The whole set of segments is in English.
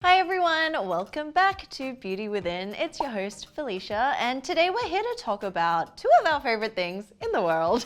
Hi everyone, welcome back to Beauty Within. It's your host Felicia, and today we're here to talk about two of our favorite things in the world,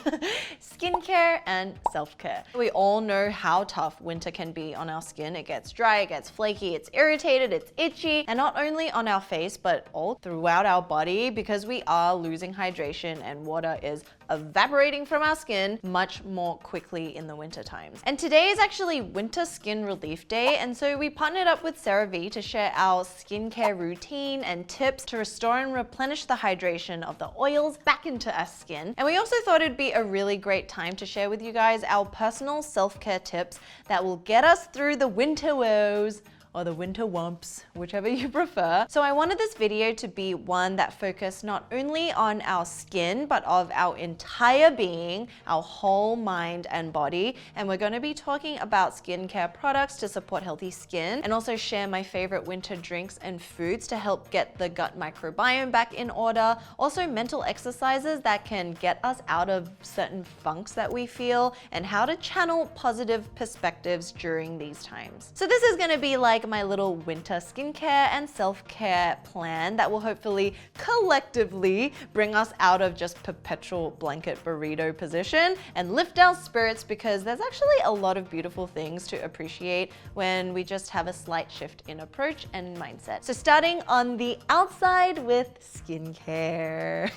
skincare and self-care. We all know how tough winter can be on our skin. It gets dry, it gets flaky, it's irritated, it's itchy, and not only on our face, but all throughout our body because we are losing hydration and water is evaporating from our skin much more quickly in the winter times. And today is actually Winter Skin Relief Day, and so we partnered up with CeraVe to share our skincare routine and tips to restore and replenish the hydration of the oils back into our skin. And we also thought it'd be a really great time to share with you guys our personal self-care tips that will get us through the winter woes or the winter wumps, whichever you prefer. So I wanted this video to be one that focused not only on our skin, but of our entire being, our whole mind and body. And we're gonna be talking about skincare products to support healthy skin and also share my favorite winter drinks and foods to help get the gut microbiome back in order. Also mental exercises that can get us out of certain funks that we feel and how to channel positive perspectives during these times. So this is gonna be like my little winter skincare and self-care plan that will hopefully collectively bring us out of just perpetual blanket burrito position and lift our spirits, because there's actually a lot of beautiful things to appreciate when we just have a slight shift in approach and mindset. So starting on the outside with skincare.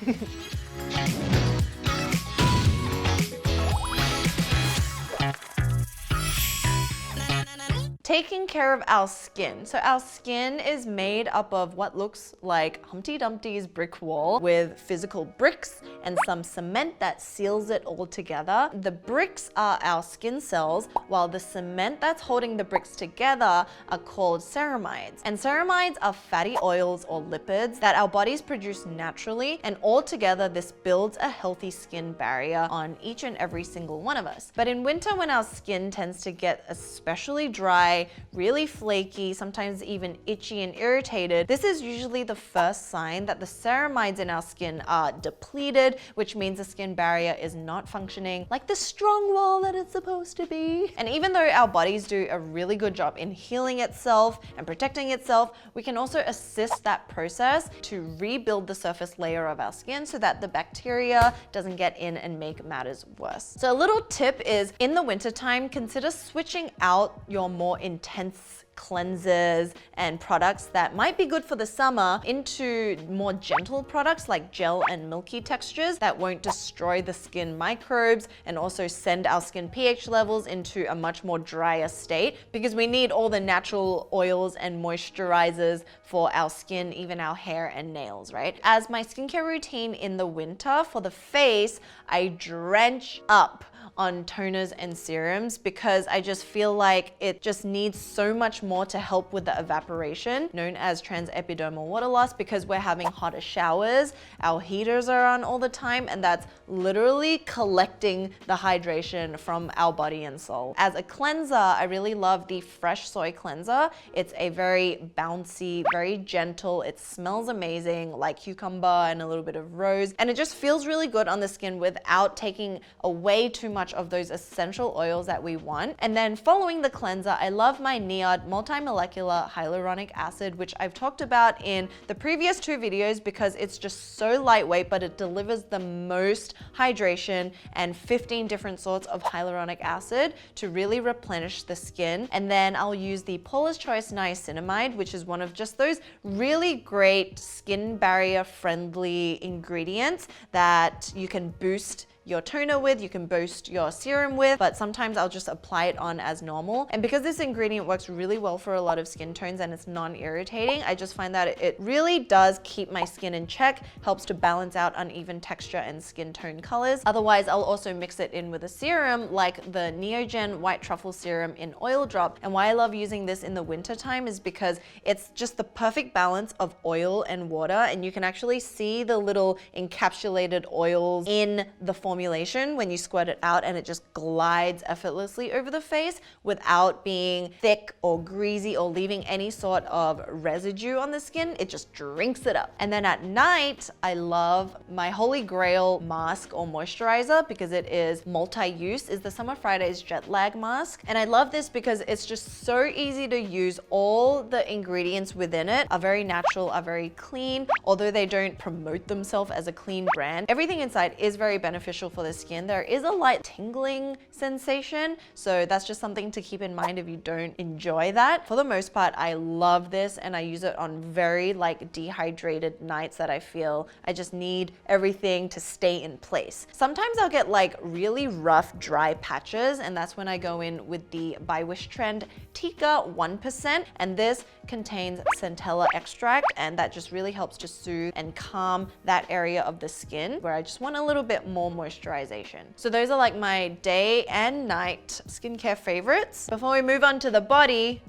Taking care of our skin. So our skin is made up of what looks like Humpty Dumpty's brick wall with physical bricks and some cement that seals it all together. The bricks are our skin cells, while the cement that's holding the bricks together are called ceramides. And ceramides are fatty oils or lipids that our bodies produce naturally, and all together this builds a healthy skin barrier on each and every single one of us. But in winter, when our skin tends to get especially dry, really flaky, sometimes even itchy and irritated, this is usually the first sign that the ceramides in our skin are depleted, which means the skin barrier is not functioning like the strong wall that it's supposed to be. And even though our bodies do a really good job in healing itself and protecting itself, we can also assist that process to rebuild the surface layer of our skin so that the bacteria doesn't get in and make matters worse. So a little tip is, in the wintertime, consider switching out your more intense cleansers and products that might be good for the summer into more gentle products like gel and milky textures that won't destroy the skin microbes and also send our skin pH levels into a much more drier state, because we need all the natural oils and moisturizers for our skin, even our hair and nails, right? As my skincare routine in the winter, for the face, I drench up on toners and serums because I just feel like it just needs so much more to help with the evaporation, known as transepidermal water loss, because we're having hotter showers, our heaters are on all the time, and that's literally collecting the hydration from our body and soul. As a cleanser, I really love the Fresh Soy Cleanser. It's a very bouncy, very gentle, it smells amazing, like cucumber and a little bit of rose, and it just feels really good on the skin without taking away too much of those essential oils that we want. And then following the cleanser, I love my NIOD multi-molecular hyaluronic acid, which I've talked about in the previous two videos because it's just so lightweight, but it delivers the most hydration and 15 different sorts of hyaluronic acid to really replenish the skin. And then I'll use the Paula's Choice Niacinamide, which is one of just those really great skin barrier friendly ingredients that you can boost your toner with, you can boost your serum with, but sometimes I'll just apply it on as normal. And because this ingredient works really well for a lot of skin tones and it's non-irritating, I just find that it really does keep my skin in check, helps to balance out uneven texture and skin tone colors. Otherwise, I'll also mix it in with a serum like the Neogen White Truffle Serum in Oil Drop. And why I love using this in the winter time is because it's just the perfect balance of oil and water, and you can actually see the little encapsulated oils in the formula formulation when you squirt it out, and it just glides effortlessly over the face without being thick or greasy or leaving any sort of residue on the skin. It just drinks it up. And then at night, I love my Holy Grail mask or moisturizer because it is multi-use, is the Summer Fridays Jet Lag Mask. And I love this because it's just so easy to use. All the ingredients within it are very natural, are very clean, although they don't promote themselves as a clean brand. Everything inside is very beneficial for the skin. There is a light tingling sensation, so that's just something to keep in mind if you don't enjoy that. For the most part, I love this, and I use it on very like dehydrated nights that I feel I just need everything to stay in place. Sometimes I'll get like really rough, dry patches, and that's when I go in with the by Wishtrend TECA 1%, and this contains centella extract, and that just really helps to soothe and calm that area of the skin where I just want a little bit more moisturization. So those are like my day and night skincare favorites. Before we move on to the body,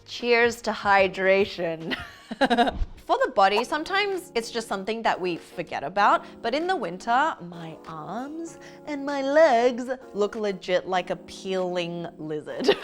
cheers to hydration. For the body, sometimes it's just something that we forget about, but in the winter, my arms and my legs look legit like a peeling lizard.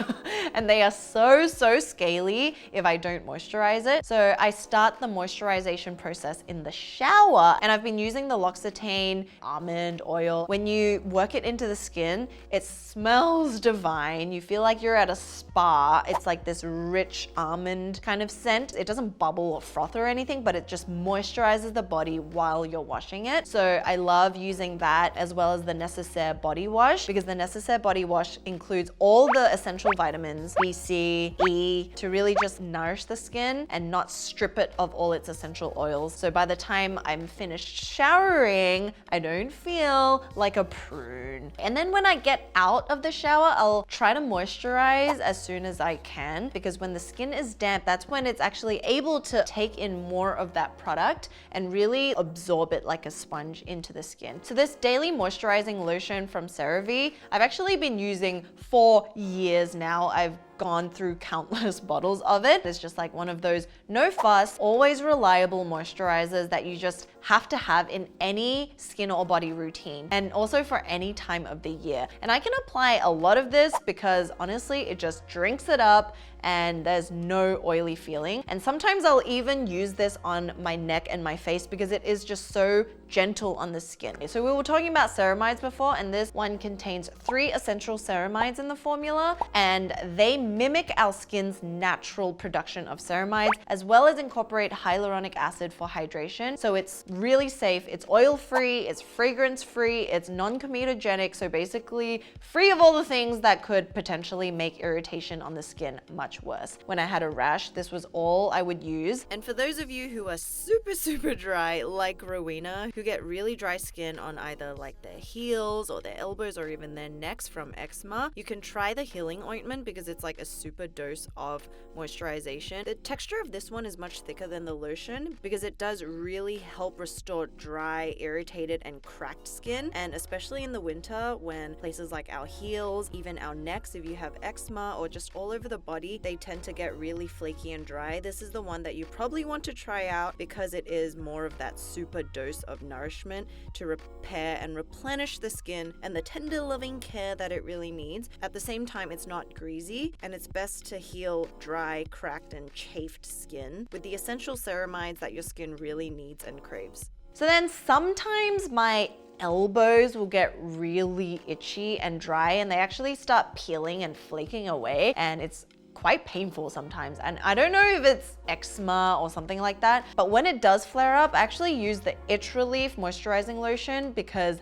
And they are so scaly if I don't moisturize it. So I start the moisturization process in the shower, and I've been using the L'Occitane almond oil. When you work it into the skin, it smells divine. You feel like you're at a spa. It's like this rich almond kind of scent. It doesn't bubble or froth or anything, but it just moisturizes the body while you're washing it. So I love using that as well as the Necessaire body wash, because the Necessaire body wash includes all the essential vitamins, B, C, E, to really just nourish the skin and not strip it of all its essential oils. So by the time I'm finished showering, I don't feel like a prune. And then when I get out of the shower, I'll try to moisturize as soon as I can, because when the skin is damp, that's when it's actually able to take in more of that product and really absorb it like a sponge into the skin. So this daily moisturizing lotion from CeraVe, I've actually been using for years now. I've gone through countless bottles of it. It's just like one of those no fuss, always reliable moisturizers that you just have to have in any skin or body routine, and also for any time of the year. And I can apply a lot of this because honestly, it just drinks it up and there's no oily feeling. And sometimes I'll even use this on my neck and my face because it is just so gentle on the skin. So we were talking about ceramides before, and this one contains 3 essential ceramides in the formula, and they mimic our skin's natural production of ceramides, as well as incorporate hyaluronic acid for hydration. So it's really safe, it's oil-free, it's fragrance-free, it's non-comedogenic, so basically free of all the things that could potentially make irritation on the skin much worse. When I had a rash, this was all I would use. And for those of you who are super dry, like Rowena, who get really dry skin on either like their heels or their elbows or even their necks from eczema, you can try the healing ointment because it's like a super dose of moisturization. The texture of this one is much thicker than the lotion because it does really help restore dry, irritated, and cracked skin. And especially in the winter when places like our heels, even our necks, if you have eczema or just all over the body, they tend to get really flaky and dry. This is the one that you probably want to try out because it is more of that super dose of nourishment to repair and replenish the skin and the tender loving care that it really needs. At the same time, it's not greasy, and it's best to heal dry, cracked, and chafed skin with the essential ceramides that your skin really needs and craves. So then sometimes my elbows will get really itchy and dry, and they actually start peeling and flaking away, and it's quite painful sometimes. And I don't know if it's eczema or something like that, but when it does flare up, I actually use the Itch Relief moisturizing lotion because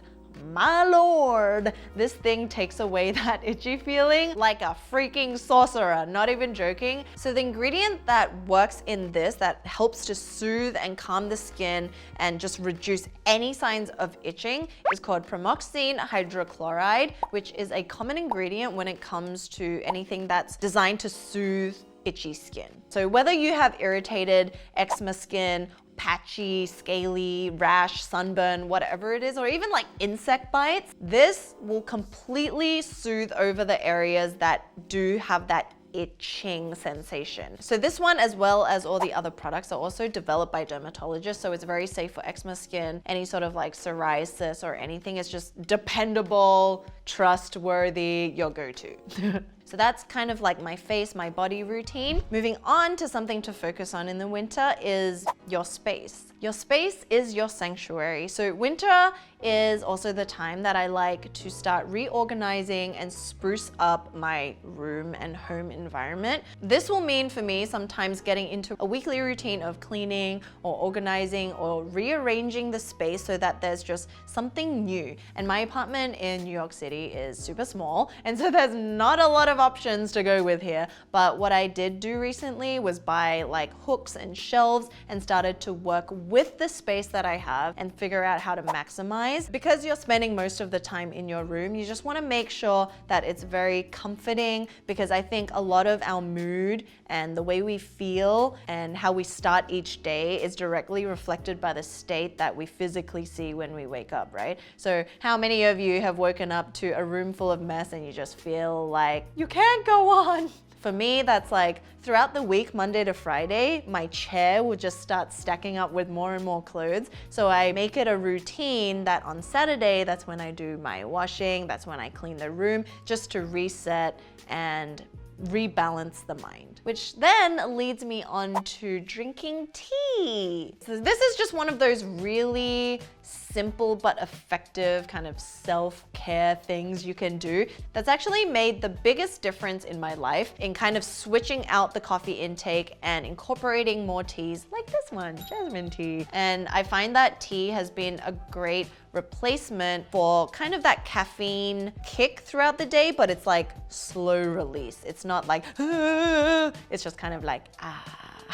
my lord, this thing takes away that itchy feeling like a freaking sorcerer, not even joking. So the ingredient that works in this that helps to soothe and calm the skin and just reduce any signs of itching is called pramoxine hydrochloride, which is a common ingredient when it comes to anything that's designed to soothe itchy skin. So whether you have irritated eczema skin, patchy, scaly, rash, sunburn, whatever it is, or even like insect bites, this will completely soothe over the areas that do have that itching sensation. So this one, as well as all the other products, are also developed by dermatologists, so it's very safe for eczema skin, any sort of like psoriasis or anything. It's just dependable, trustworthy, your go-to. So that's kind of like my face, my body routine. Moving on to something to focus on in the winter is your space. Your space is your sanctuary. So winter is also the time that I like to start reorganizing and spruce up my room and home environment. This will mean for me sometimes getting into a weekly routine of cleaning or organizing or rearranging the space so that there's just something new. And my apartment in New York City is super small, and so there's not a lot of options to go with here. But what I did do recently was buy like hooks and shelves and started to work with the space that I have and figure out how to maximize. Because you're spending most of the time in your room, you just want to make sure that it's very comforting, because I think a lot of our mood and the way we feel and how we start each day is directly reflected by the state that we physically see when we wake up, right? So how many of you have woken up to a room full of mess and you just feel like you can't go on? For me, that's like throughout the week, Monday to Friday, my chair will just start stacking up with more and more clothes. So I make it a routine that on Saturday, that's when I do my washing, that's when I clean the room, just to reset and rebalance the mind. Which then leads me on to drinking tea. So this is just one of those really simple but effective kind of self-care things you can do that's actually made the biggest difference in my life in kind of switching out the coffee intake and incorporating more teas like this one, jasmine tea. And I find that tea has been a great replacement for kind of that caffeine kick throughout the day, but it's like slow release. It's not like, it's just kind of like,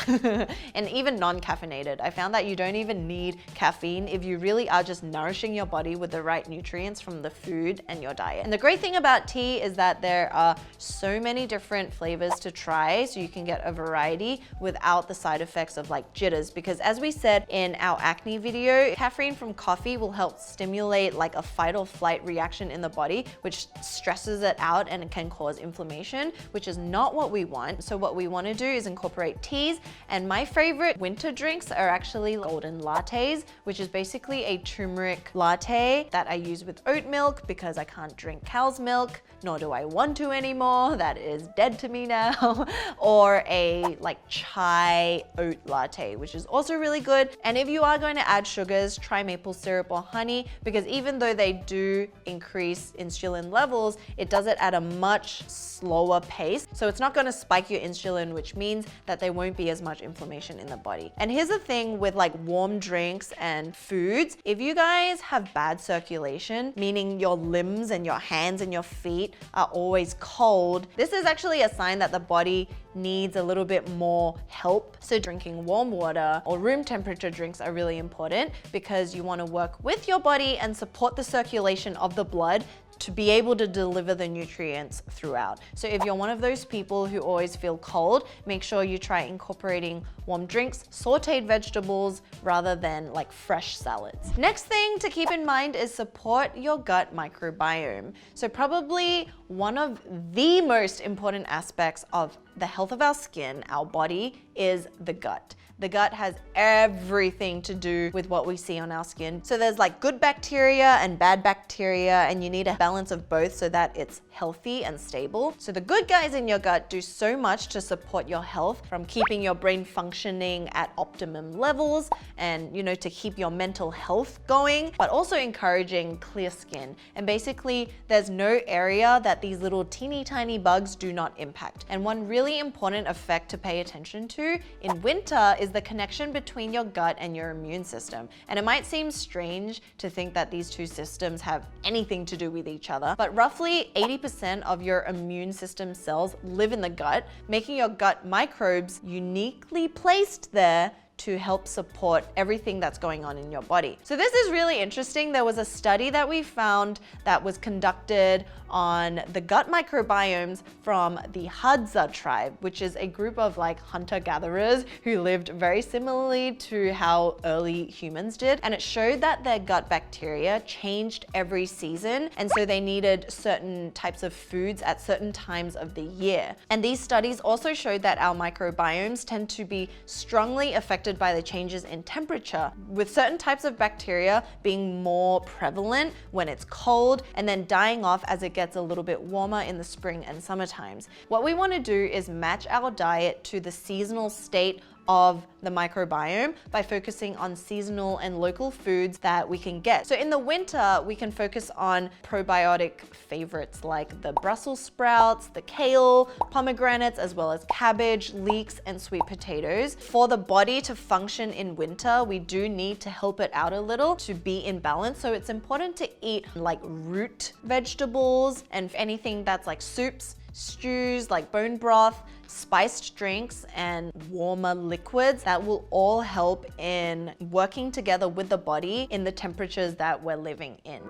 and even non-caffeinated. I found that you don't even need caffeine if you really are just nourishing your body with the right nutrients from the food and your diet. And the great thing about tea is that there are so many different flavors to try, so you can get a variety without the side effects of like jitters. Because as we said in our acne video, caffeine from coffee will help stimulate like a fight or flight reaction in the body, which stresses it out and it can cause inflammation, which is not what we want. So what we want to do is incorporate teas. And my favorite winter drinks are actually golden lattes, which is basically a turmeric latte that I use with oat milk because I can't drink cow's milk, nor do I want to anymore. That is dead to me now. Or a like chai oat latte, which is also really good. And if you are going to add sugars, try maple syrup or honey, because even though they do increase insulin levels, it does it at a much slower pace. So it's not going to spike your insulin, which means that there won't be as much inflammation in the body. And here's the thing with like warm drinks and foods. If you guys have bad circulation, meaning your limbs and your hands and your feet are always cold, this is actually a sign that the body needs a little bit more help. So drinking warm water or room temperature drinks are really important because you want to work with your body and support the circulation of the blood to be able to deliver the nutrients throughout. So if you're one of those people who always feel cold, make sure you try incorporating warm drinks, sauteed vegetables, rather than like fresh salads. Next thing to keep in mind is support your gut microbiome. So probably one of the most important aspects of the health of our skin, our body, is the gut. The gut has everything to do with what we see on our skin. So there's like good bacteria and bad bacteria, and you need a balance of both so that it's healthy and stable. So the good guys in your gut do so much to support your health, from keeping your brain functioning at optimum levels and, you know, to keep your mental health going, but also encouraging clear skin. And basically there's no area that these little teeny tiny bugs do not impact. And one really important effect to pay attention to in winter is the connection between your gut and your immune system. And it might seem strange to think that these two systems have anything to do with each other, but roughly 80% of your immune system cells live in the gut, making your gut microbes uniquely placed there to help support everything that's going on in your body. So this is really interesting. There was a study that we found that was conducted on the gut microbiomes from the Hadza tribe, which is a group of like hunter-gatherers who lived very similarly to how early humans did. And it showed that their gut bacteria changed every season. And so they needed certain types of foods at certain times of the year. And these studies also showed that our microbiomes tend to be strongly affected by the changes in temperature, with certain types of bacteria being more prevalent when it's cold and then dying off as it gets a little bit warmer in the spring and summer times. What we want to do is match our diet to the seasonal state of the microbiome by focusing on seasonal and local foods that we can get. So in the winter, we can focus on probiotic favorites like the Brussels sprouts, the kale, pomegranates, as well as cabbage, leeks, and sweet potatoes. For the body to function in winter, we do need to help it out a little to be in balance. So it's important to eat like root vegetables and anything that's like soups, stews, like bone broth, spiced drinks, and warmer liquids that will all help in working together with the body in the temperatures that we're living in.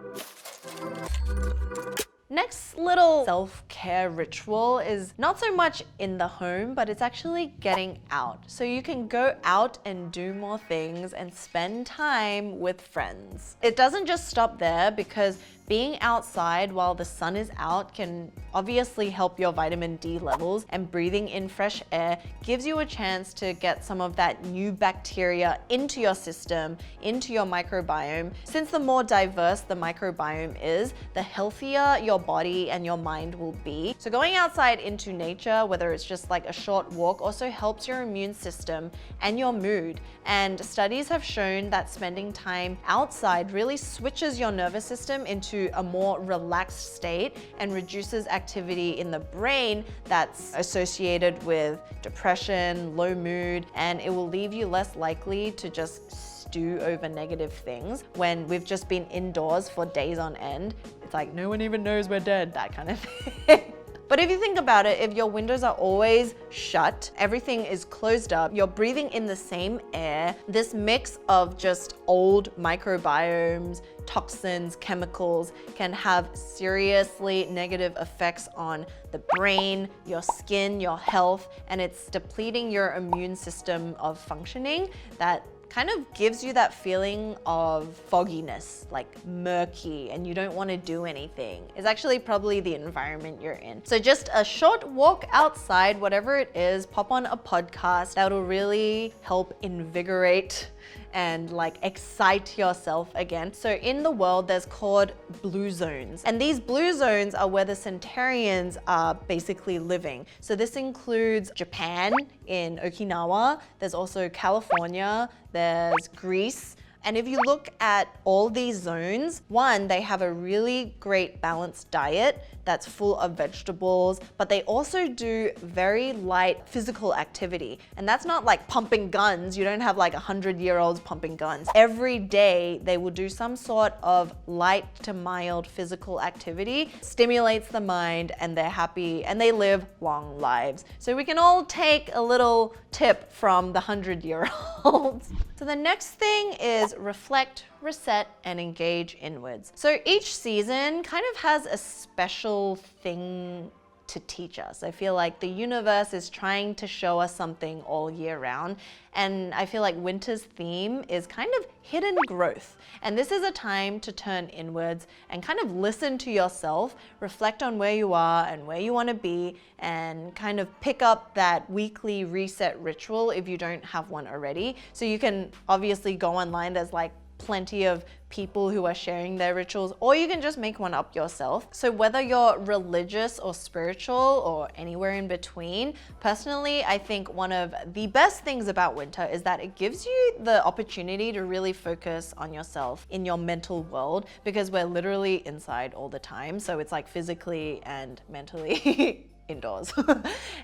Next little self-care ritual is not so much in the home, but it's actually getting out. So you can go out and do more things and spend time with friends. It doesn't just stop there, because being outside while the sun is out can obviously help your vitamin D levels, and breathing in fresh air gives you a chance to get some of that new bacteria into your system, into your microbiome. Since the more diverse the microbiome is, the healthier your body and your mind will be. So going outside into nature, whether it's just like a short walk, also helps your immune system and your mood. And studies have shown that spending time outside really switches your nervous system into a more relaxed state and reduces activity in the brain that's associated with depression, low mood, and it will leave you less likely to just stew over negative things when we've just been indoors for days on end. It's like no one even knows we're dead, that kind of thing. But if you think about it, if your windows are always shut, everything is closed up, you're breathing in the same air, this mix of just old microbiomes, toxins, chemicals can have seriously negative effects on the brain, your skin, your health, and it's depleting your immune system of functioning that kind of gives you that feeling of fogginess, like murky, and you don't want to do anything. It's actually probably the environment you're in. So just a short walk outside, whatever it is, pop on a podcast, that'll really help invigorate and like excite yourself again. So in the world, there's called blue zones. And these blue zones are where the centurions are basically living. So this includes Japan in Okinawa, there's also California, there's Greece. And if you look at all these zones, one, they have a really great balanced diet that's full of vegetables, but they also do very light physical activity. And that's not like pumping guns. You don't have like 100-year-olds pumping guns. Every day they will do some sort of light to mild physical activity, stimulates the mind, and they're happy and they live long lives. So we can all take a little tip from the 100-year-olds. So the next thing is reflect, reset, and engage inwards. So each season kind of has a special thing to teach us. I feel like the universe is trying to show us something all year round. And I feel like winter's theme is kind of hidden growth. And this is a time to turn inwards and kind of listen to yourself, reflect on where you are and where you want to be, and kind of pick up that weekly reset ritual if you don't have one already. So you can obviously go online, there's like plenty of people who are sharing their rituals, or you can just make one up yourself. So whether you're religious or spiritual or anywhere in between, personally, I think one of the best things about winter is that it gives you the opportunity to really focus on yourself in your mental world, because we're literally inside all the time. So it's like physically and mentally indoors.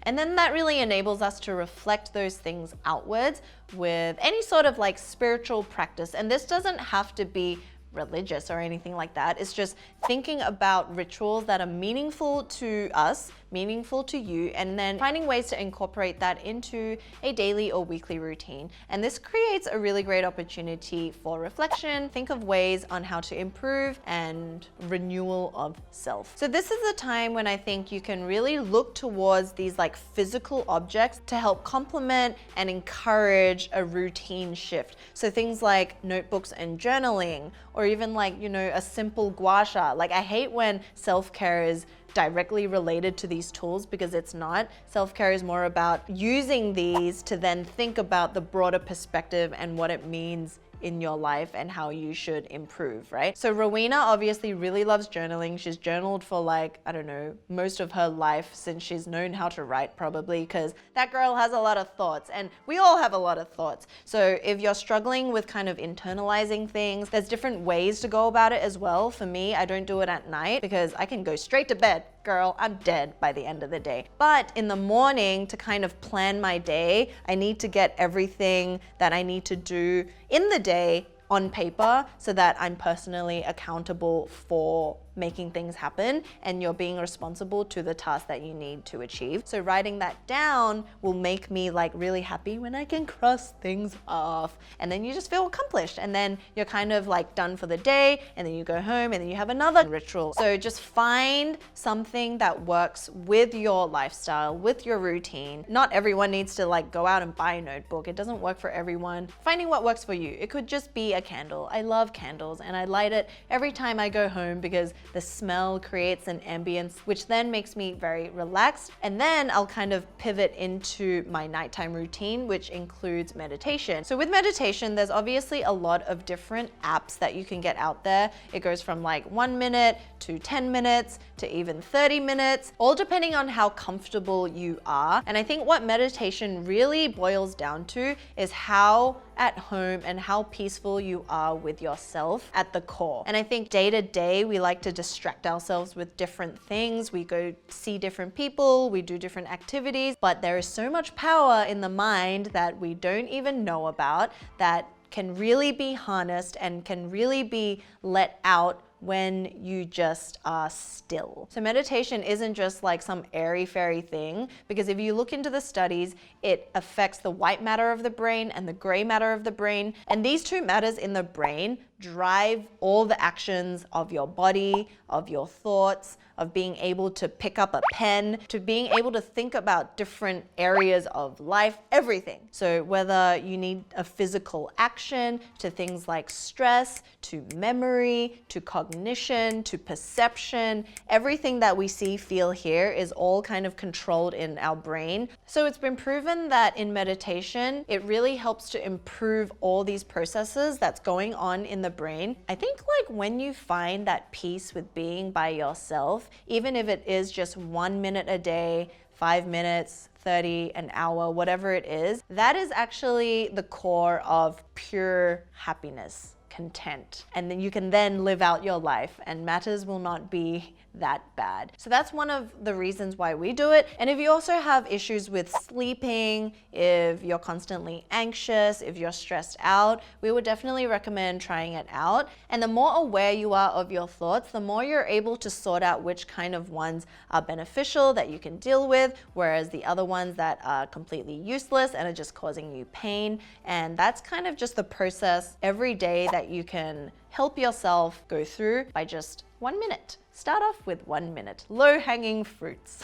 And then that really enables us to reflect those things outwards with any sort of like spiritual practice. And this doesn't have to be religious or anything like that. It's just thinking about rituals that are meaningful to us, meaningful to you, and then finding ways to incorporate that into a daily or weekly routine. And this creates a really great opportunity for reflection, think of ways on how to improve, and renewal of self. So this is the time when I think you can really look towards these like physical objects to help complement and encourage a routine shift. So things like notebooks and journaling, or even like, you know, a simple gua sha. Like, I hate when self-care is directly related to these tools, because it's not. Self-care is more about using these to then think about the broader perspective and what it means in your life and how you should improve, right? So Rowena obviously really loves journaling. She's journaled for like, I don't know, most of her life since she's known how to write, probably, because that girl has a lot of thoughts, and we all have a lot of thoughts. So if you're struggling with kind of internalizing things, there's different ways to go about it as well. For me, I don't do it at night because I can go straight to bed. Girl, I'm dead by the end of the day. But in the morning, to kind of plan my day, I need to get everything that I need to do in the day on paper so that I'm personally accountable for making things happen, and you're being responsible to the task that you need to achieve. So writing that down will make me like really happy when I can cross things off, and then you just feel accomplished, and then you're kind of like done for the day, and then you go home and then you have another ritual. So just find something that works with your lifestyle, with your routine. Not everyone needs to like go out and buy a notebook. It doesn't work for everyone. Finding what works for you. It could just be a candle. I love candles, and I light it every time I go home because the smell creates an ambience, which then makes me very relaxed. And then I'll kind of pivot into my nighttime routine, which includes meditation. So with meditation, there's obviously a lot of different apps that you can get out there. It goes from like 1 minute to 10 minutes to even 30 minutes, all depending on how comfortable you are. And I think what meditation really boils down to is how at home and how peaceful you are with yourself at the core. And I think day to day, we like to distract ourselves with different things. We go see different people, we do different activities, but there is so much power in the mind that we don't even know about that can really be harnessed and can really be let out when you just are still. So meditation isn't just like some airy-fairy thing, because if you look into the studies, it affects the white matter of the brain and the gray matter of the brain. And these two matters in the brain drive all the actions of your body, of your thoughts, of being able to pick up a pen, to being able to think about different areas of life, everything. So whether you need a physical action, to things like stress, to memory, to cognition, to perception, everything that we see, feel, hear is all kind of controlled in our brain. So it's been proven that in meditation, it really helps to improve all these processes that's going on in the brain. I think like when you find that peace with being by yourself, even if it is just 1 minute a day, 5 minutes, 30, an hour, whatever it is, that is actually the core of pure happiness, content. And then you can then live out your life, and matters will not be that bad. So that's one of the reasons why we do it. And if you also have issues with sleeping, if you're constantly anxious, if you're stressed out, we would definitely recommend trying it out. And the more aware you are of your thoughts, the more you're able to sort out which kind of ones are beneficial that you can deal with, whereas the other ones that are completely useless and are just causing you pain. And that's kind of just the process every day that you can help yourself go through by just 1 minute. Start off with 1 minute, low-hanging fruits.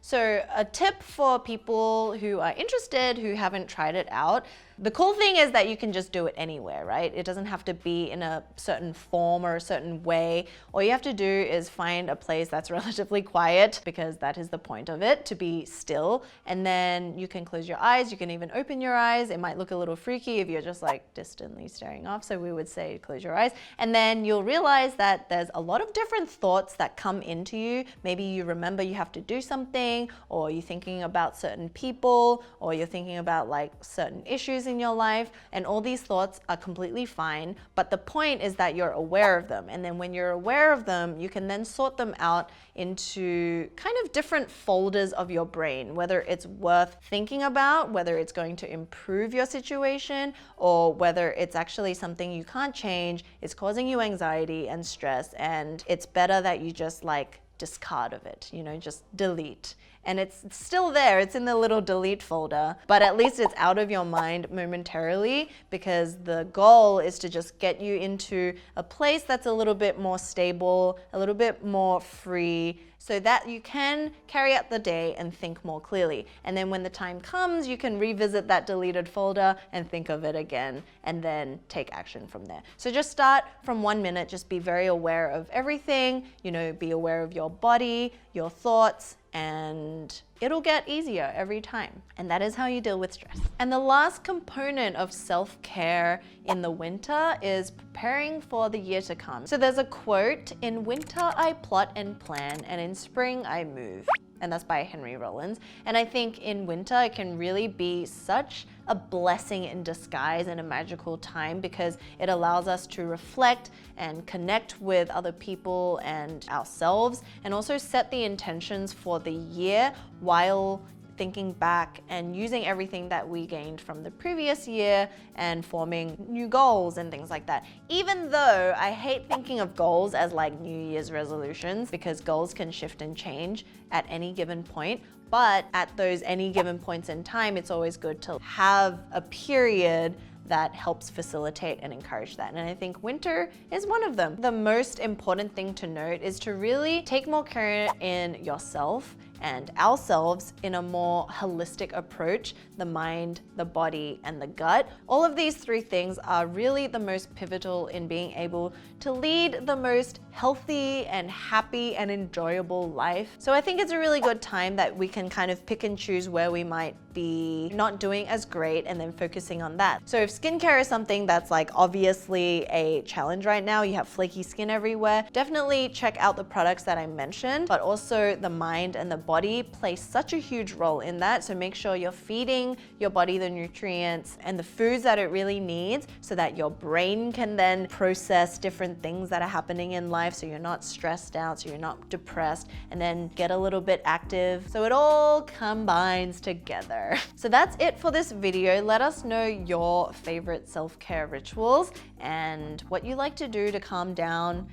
So a tip for people who are interested, who haven't tried it out, the cool thing is that you can just do it anywhere, right? It doesn't have to be in a certain form or a certain way. All you have to do is find a place that's relatively quiet, because that is the point of it, to be still. And then you can close your eyes, you can even open your eyes. It might look a little freaky if you're just like distantly staring off. So we would say close your eyes. And then you'll realize that there's a lot of different thoughts that come into you. Maybe you remember you have to do something, or you're thinking about certain people, or you're thinking about like certain issues in your life, and all these thoughts are completely fine. But the point is that you're aware of them. And then when you're aware of them, you can then sort them out into kind of different folders of your brain, whether it's worth thinking about, whether it's going to improve your situation, or whether it's actually something you can't change, it's causing you anxiety and stress, and it's better that you just like discard of it, you know, just delete. and it's still there. It's in the little delete folder, but at least it's out of your mind momentarily, because the goal is to just get you into a place that's a little bit more stable, a little bit more free, so that you can carry out the day and think more clearly. And then when the time comes, you can revisit that deleted folder and think of it again, and then take action from there. So just start from 1 minute, just be very aware of everything, you know, be aware of your body, your thoughts, and it'll get easier every time. And that is how you deal with stress. And the last component of self-care in the winter is preparing for the year to come. So there's a quote: "In winter I plot and plan, and in spring I move." And that's by Henry Rollins. And I think in winter it can really be such a blessing in disguise and a magical time, because it allows us to reflect and connect with other people and ourselves, and also set the intentions for the year while thinking back and using everything that we gained from the previous year and forming new goals and things like that. Even though I hate thinking of goals as like New Year's resolutions, because goals can shift and change at any given point. But at those any given points in time, it's always good to have a period that helps facilitate and encourage that. And I think winter is one of them. The most important thing to note is to really take more care in yourself and ourselves in a more holistic approach: the mind, the body, and the gut. All of these three things are really the most pivotal in being able to lead the most healthy and happy and enjoyable life. So I think it's a really good time that we can kind of pick and choose where we might be not doing as great, and then focusing on that. So if skincare is something that's like obviously a challenge right now, you have flaky skin everywhere, definitely check out the products that I mentioned, but also the mind and the body play such a huge role in that. So make sure you're feeding your body the nutrients and the foods that it really needs, so that your brain can then process different things that are happening in life, so you're not stressed out, so you're not depressed, and then get a little bit active, so it all combines together. So that's it for this video. Let us know your favorite self-care rituals and what you like to do to calm down,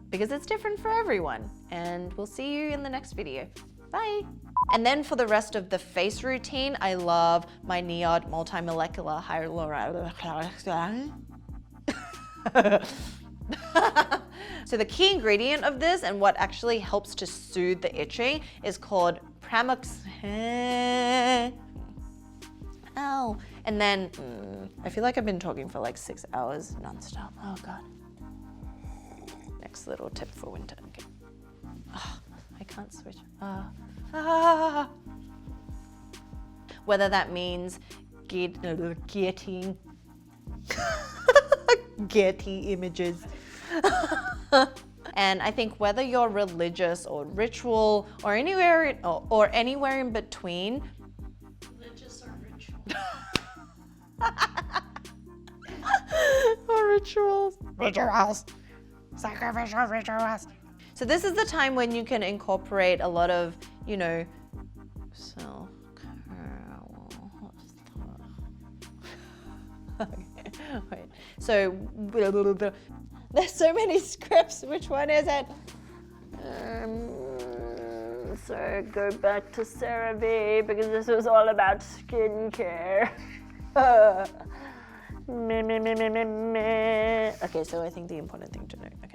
because it's different for everyone. And we'll see you in the next video. Bye. And then for the rest of the face routine, I love my NIOD multi-molecular hyaluronic. So the key ingredient of this, and what actually helps to soothe the itching, is called Ow. And then, I feel like I've been talking for like 6 hours nonstop. Oh God. Next little tip for winter. Okay. Oh, I can't switch. Whether that means getting getty images. And I think whether you're religious or ritual or anywhere in between. Religious or ritual. Or rituals. Rituals. Sacrificial rituals. So this is the time when you can incorporate a lot of, you know, okay, wait. So there's so many scripts. Which one is it? So go back to CeraVe, because this was all about skincare. Okay, so I think the important thing to note. Okay.